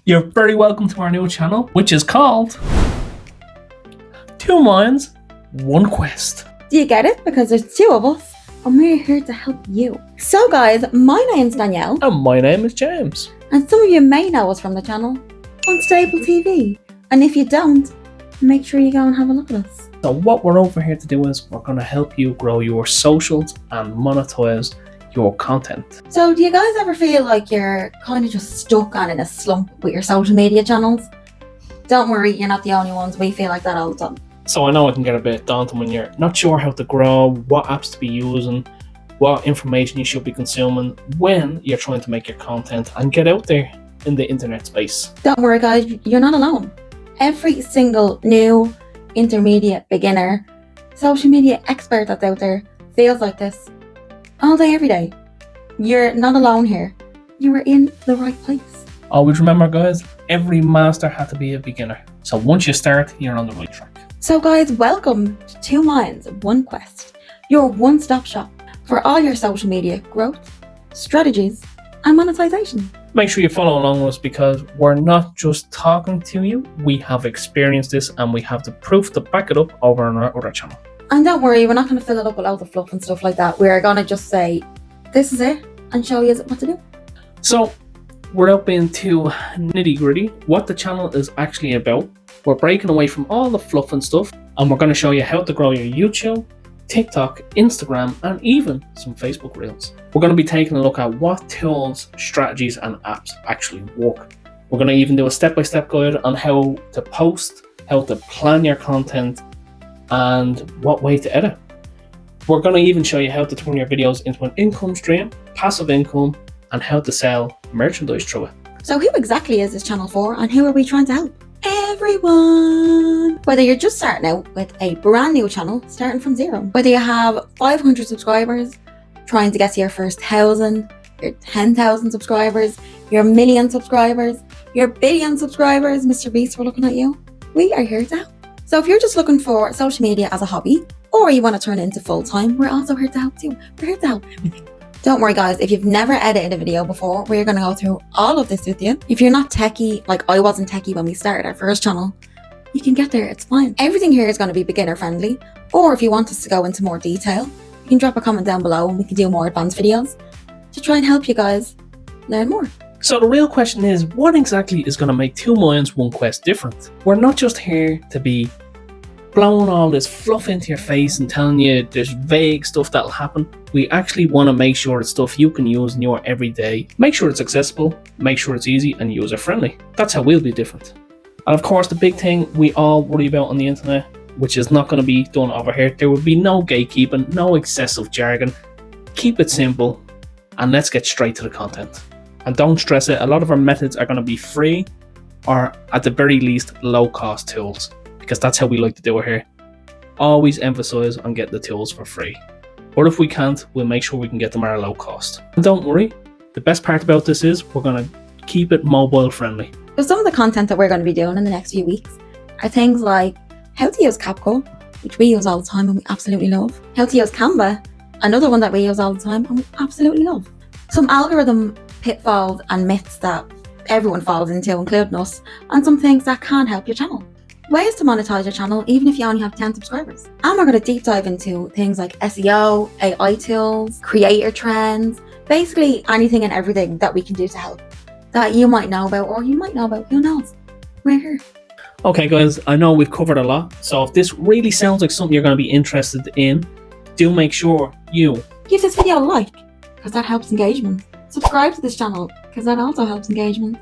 You're very welcome to our new channel, which is called Two Minds, One Quest. Do you get it? Because there's two of us and we're here to help you. So guys, my name's Danielle. And my name is James. And some of you may know us from the channel Unstable TV. And if you don't, make sure you go and have a look at us. So what we're over here to do is we're going to help you grow your socials and monetize your content. So do you guys ever feel like you're kind of just stuck on in a slump with your social media channels? Don't worry, you're not the only ones. We feel like that all the time. So I know it can get a bit daunting when you're not sure how to grow, what apps to be using, what information you should be consuming when you're trying to make your content and get out there in the internet space. Don't worry guys, you're not alone. Every single new, intermediate, beginner, social media expert that's out there feels like this. All day, every day. You're not alone here. You were in the right place. Always remember guys, every master had to be a beginner. So once you start, you're on the right track. So guys, welcome to Two Minds, One Quest, your one-stop shop for all your social media growth, strategies, and monetization. Make sure you follow along with us because we're not just talking to you, we have experienced this and we have the proof to back it up over on our other channel. And don't worry, we're not going to fill it up with loads of fluff and stuff like that. We're going to just say, this is it, and show you what to do. So, without being too nitty gritty, what the channel is actually about, we're breaking away from all the fluff and stuff, and we're going to show you how to grow your YouTube, TikTok, Instagram, and even some Facebook Reels. We're going to be taking a look at what tools, strategies, and apps actually work. We're going to even do a step-by-step guide on how to post, how to plan your content, and what way to edit. We're going to even show you how to turn your videos into an income stream, passive income, and how to sell merchandise through it. So who exactly is this channel for, and who are we trying to help? Everyone! Whether you're just starting out with a brand new channel, starting from zero, whether you have 500 subscribers, trying to get to your first 1,000, your 10,000 subscribers, your million subscribers, your billion subscribers, Mr. Beast, we're looking at you. We are here to help. So if you're just looking for social media as a hobby, or you want to turn it into full-time, we're also here to help too. We're here to help everything. Don't worry guys, if you've never edited a video before, we're going to go through all of this with you. If you're not techie, like I wasn't techie when we started our first channel, you can get there, it's fine. Everything here is going to be beginner friendly, or if you want us to go into more detail, you can drop a comment down below and we can do more advanced videos to try and help you guys learn more. So the real question is, what exactly is going to make Two Minds, One Quest different? We're not just here to be blowing all this fluff into your face and telling you there's vague stuff that'll happen. We actually want to make sure it's stuff you can use in your everyday. Make sure it's accessible, make sure it's easy and user friendly. That's how we'll be different. And of course, the big thing we all worry about on the internet, which is not going to be done over here, there will be no gatekeeping, no excessive jargon. Keep it simple and let's get straight to the content. And don't stress it, a lot of our methods are going to be free or at the very least low cost tools, because that's how we like to do it here. Always emphasize on getting the tools for free. But if we can't, we'll make sure we can get them at a low cost. And don't worry, the best part about this is we're going to keep it mobile friendly. So some of the content that we're going to be doing in the next few weeks are things like how to use Capcut, which we use all the time and we absolutely love. How to use Canva, another one that we use all the time and we absolutely love. Some algorithm pitfalls and myths that everyone falls into, including us, and some things that can help your channel. Ways to monetize your channel even if you only have 10 subscribers. And we're going to deep dive into things like SEO, AI tools, creator trends, basically anything and everything that we can do to help that you might know about or you might know about, who knows. We're here. Okay guys, I know we've covered a lot, so if this really sounds like something you're going to be interested in, do make sure you give this video a like, because that helps engagement. Subscribe to this channel, because that also helps engagement.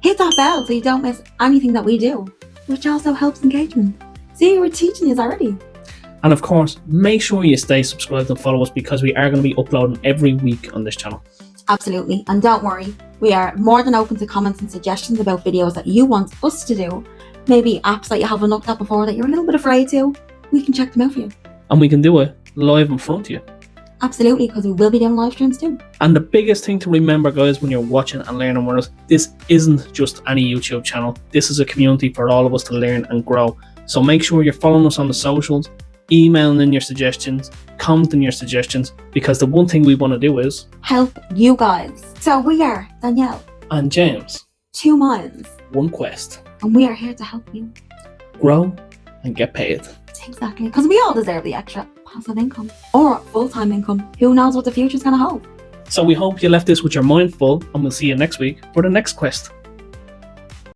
Hit that bell so you don't miss anything that we do, which also helps engagement. See, we're teaching you already. And of course, make sure you stay subscribed and follow us because we are going to be uploading every week on this channel. Absolutely. And don't worry, we are more than open to comments and suggestions about videos that you want us to do. Maybe apps that you haven't looked at before that you're a little bit afraid to. We can check them out for you. And we can do it live in front of you. Absolutely, because we will be doing live streams too. And the biggest thing to remember, guys, when you're watching and learning with us, this isn't just any YouTube channel. This is a community for all of us to learn and grow. So make sure you're following us on the socials, emailing in your suggestions, commenting your suggestions, because the one thing we want to do is help you guys. So we are Danielle and James. Two Minds, One Quest. and we are here to help you. Grow and get paid. Exactly, because we all deserve the extra passive income or full-time income. Who knows what the future's going to hold? So we hope you left this with your mind full, and we'll see you next week for the next quest.